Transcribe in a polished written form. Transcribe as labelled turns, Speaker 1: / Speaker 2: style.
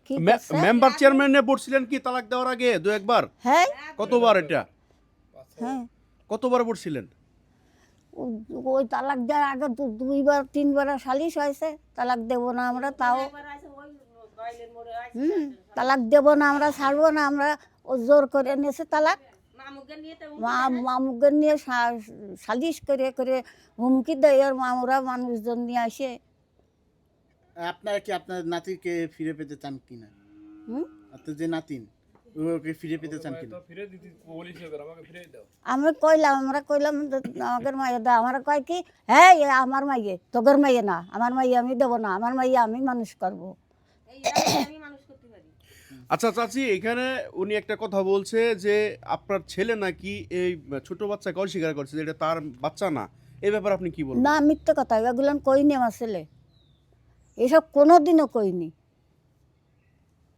Speaker 1: কি করছে?
Speaker 2: মেম্বার চেয়ারম্যানে পড়ছিলেন কি তালাক দেওয়ার আগে দু একবার?
Speaker 1: হ্যাঁ
Speaker 2: কতবার এটা?
Speaker 1: হ্যাঁ
Speaker 2: কতবার পড়ছিলেন?
Speaker 1: ওই তালাক দেওয়ার আগে দুইবার তিনবার সালিশ হয়েছে, তালাক দেব না আমরা, তাও তালাক দেব না আমরা, ছাড়বো না আমরা, ও জোর করে নিয়েছে তালাক। মামুকে নিয়ে সালিশ করে করে হুমকি দেয়, আর মামুরা মানুষজন নিয়ে আসে।
Speaker 3: আপনারা কি আপনার নাতিকে ফিরে পেতে চান কিনা?
Speaker 1: হুম?
Speaker 3: আপনার যে নাতিন ওকে ফিরে পেতে চান কিনা?
Speaker 1: আমরা কইলাম আমাদের মাইয়ে দাও, আমরা কয় কি, হ্যাঁ এ আমার মাইয়ে, তোদের মাইয়ে না, আমার মাইয়ে আমি দেবো না, আমার মাইয়ে আমি মানুষ করবো।
Speaker 2: আচ্ছা চাচি, এখানে উনি একটা কথা বলছে যে আপনার ছেলে নাকি এই ছোট বাচ্চাকে অস্বীকার করছে যে এটা তার বাচ্চা না। এই ব্যাপারে আপনি কি বলবেন?
Speaker 1: না মিথ্যে কথা, এগুলো কইনি আমার ছেলে, এসব কোনোদিনও কইনি।